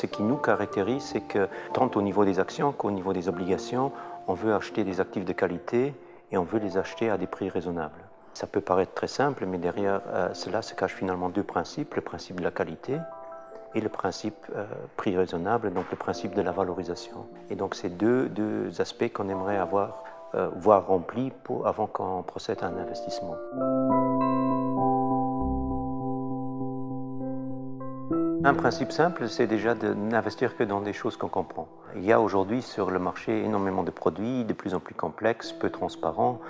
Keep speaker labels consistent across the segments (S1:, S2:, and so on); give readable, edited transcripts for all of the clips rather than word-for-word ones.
S1: ce qui nous caractérise, c'est que tant au niveau des actions qu'au niveau des obligations, on veut acheter des actifs de qualité et on veut les acheter à des prix raisonnables. Ça peut paraître très simple, mais derrière cela se cachent finalement deux principes, le principe de la qualité et le principe prix raisonnable, donc le principe de la valorisation. Et donc c'est deux aspects qu'on aimerait voir remplis avant qu'on procède à un investissement. Un principe simple, c'est déjà de n'investir que dans des choses qu'on comprend. Il y a aujourd'hui sur le marché énormément de produits, de plus en plus complexes, peu transparents.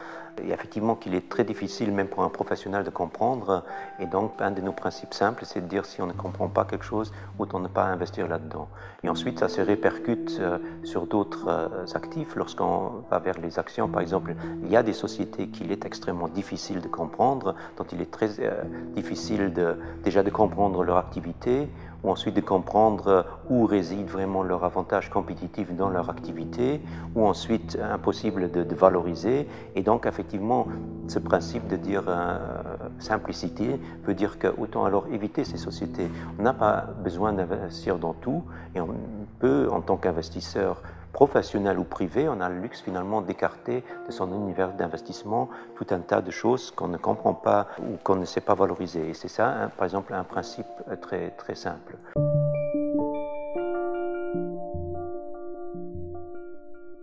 S1: Et effectivement qu'il est très difficile, même pour un professionnel, de comprendre. Et donc, un de nos principes simples, c'est de dire si on ne comprend pas quelque chose, autant ne pas investir là-dedans. Et ensuite, ça se répercute sur d'autres actifs. Lorsqu'on va vers les actions, par exemple, il y a des sociétés qu'il est extrêmement difficile de comprendre, dont il est très difficile déjà de comprendre leur activité, ou ensuite de comprendre où réside vraiment leur avantage compétitif dans leur activité, ou ensuite impossible de valoriser. Et donc effectivement, ce principe de dire simplicité veut dire qu'autant alors éviter ces sociétés. On n'a pas besoin d'investir dans tout, et on peut, en tant qu'investisseur professionnel ou privé, on a le luxe finalement d'écarter de son univers d'investissement tout un tas de choses qu'on ne comprend pas ou qu'on ne sait pas valoriser. Et c'est ça, par exemple, un principe très, très simple.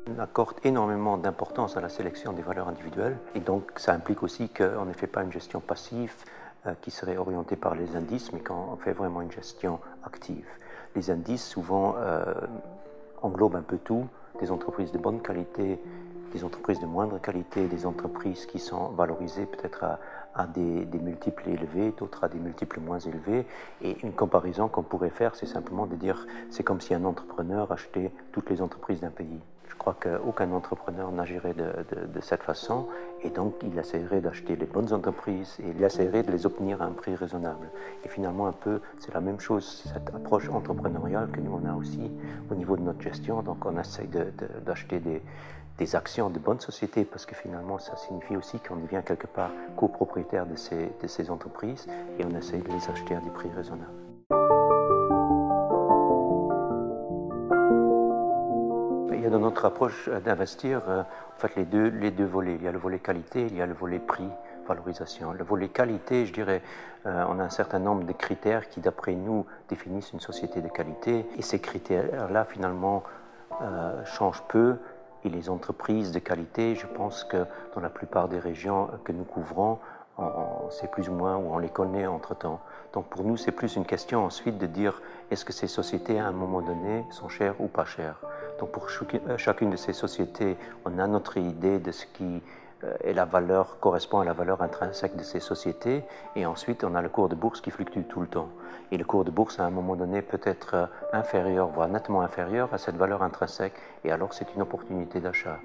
S1: On accorde énormément d'importance à la sélection des valeurs individuelles et donc ça implique aussi qu'on ne fait pas une gestion passive qui serait orientée par les indices, mais qu'on fait vraiment une gestion active. Les indices souvent englobe un peu tout, des entreprises de bonne qualité, des entreprises de moindre qualité, des entreprises qui sont valorisées peut-être à des multiples élevés, d'autres à des multiples moins élevés. Et une comparaison qu'on pourrait faire, c'est simplement de dire, c'est comme si un entrepreneur achetait toutes les entreprises d'un pays. Je crois qu'aucun entrepreneur n'agirait de cette façon, et donc il essaierait d'acheter les bonnes entreprises et il essaierait de les obtenir à un prix raisonnable. Et finalement, un peu, c'est la même chose, cette approche entrepreneuriale que nous on a aussi au niveau de notre gestion. Donc on essaie d'acheter des actions de bonnes sociétés, parce que finalement ça signifie aussi qu'on devient quelque part copropriétaire de ces entreprises, et on essaie de les acheter à des prix raisonnables. Il y a dans notre approche d'investir en fait les deux volets. Il y a le volet qualité, il y a le volet prix, valorisation. Le volet qualité, je dirais, on a un certain nombre de critères qui, d'après nous, définissent une société de qualité. Et ces critères-là, finalement, changent peu. Et les entreprises de qualité, je pense que dans la plupart des régions que nous couvrons, on sait plus ou moins où on les connaît entre-temps. Donc pour nous, c'est plus une question ensuite de dire est-ce que ces sociétés, à un moment donné, sont chères ou pas chères. Donc pour chacune de ces sociétés, on a notre idée de ce qui est la valeur, correspond à la valeur intrinsèque de ces sociétés, et ensuite on a le cours de bourse qui fluctue tout le temps. Et le cours de bourse, à un moment donné, peut être inférieur, voire nettement inférieur à cette valeur intrinsèque, et alors c'est une opportunité d'achat.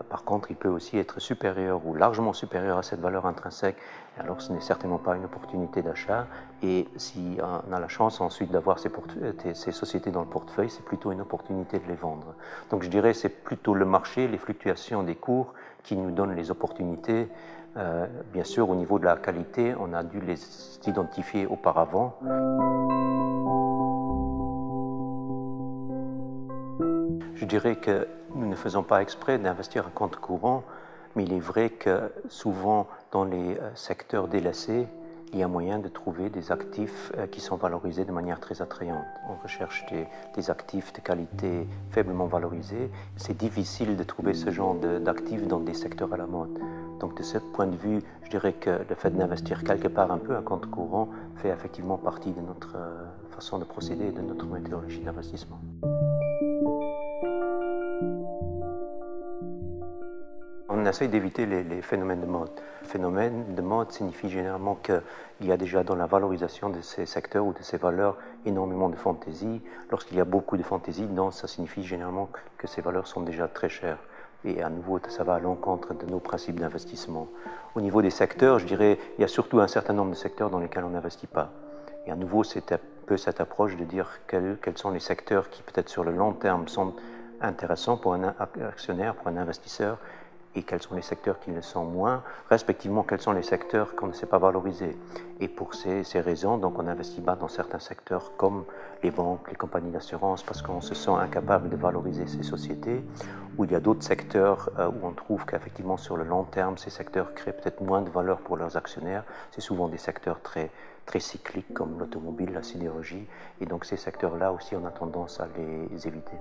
S1: Par contre, il peut aussi être supérieur ou largement supérieur à cette valeur intrinsèque, et alors ce n'est certainement pas une opportunité d'achat. Et si on a la chance ensuite d'avoir ces sociétés dans le portefeuille, c'est plutôt une opportunité de les vendre. Donc je dirais que c'est plutôt le marché, les fluctuations des cours qui nous donnent les opportunités. Bien sûr, au niveau de la qualité, on a dû les identifier auparavant. Je dirais que nous ne faisons pas exprès d'investir à compte courant, mais il est vrai que souvent dans les secteurs délaissés, il y a moyen de trouver des actifs qui sont valorisés de manière très attrayante. On recherche des actifs de qualité faiblement valorisés. C'est difficile de trouver ce genre d'actifs dans des secteurs à la mode. Donc de ce point de vue, je dirais que le fait d'investir quelque part un peu à compte courant fait effectivement partie de notre façon de procéder et de notre méthodologie d'investissement. On essaie d'éviter les phénomènes de mode. Le phénomène de mode signifie généralement qu'il y a déjà dans la valorisation de ces secteurs ou de ces valeurs énormément de fantaisie. Lorsqu'il y a beaucoup de fantaisie dedans, ça signifie généralement que ces valeurs sont déjà très chères. Et à nouveau, ça va à l'encontre de nos principes d'investissement. Au niveau des secteurs, je dirais qu'il y a surtout un certain nombre de secteurs dans lesquels on n'investit pas. Et à nouveau, c'est un peu cette approche de dire quels sont les secteurs qui, peut-être sur le long terme, sont intéressants pour un actionnaire, pour un investisseur, et quels sont les secteurs qui le sont moins, respectivement quels sont les secteurs qu'on ne sait pas valoriser. Et pour ces raisons, donc on n'investit pas dans certains secteurs comme les banques, les compagnies d'assurance, parce qu'on se sent incapable de valoriser ces sociétés, ou il y a d'autres secteurs où on trouve qu'effectivement sur le long terme, ces secteurs créent peut-être moins de valeur pour leurs actionnaires. C'est souvent des secteurs très cycliques comme l'automobile, la sidérurgie, et donc ces secteurs-là aussi on a tendance à les éviter.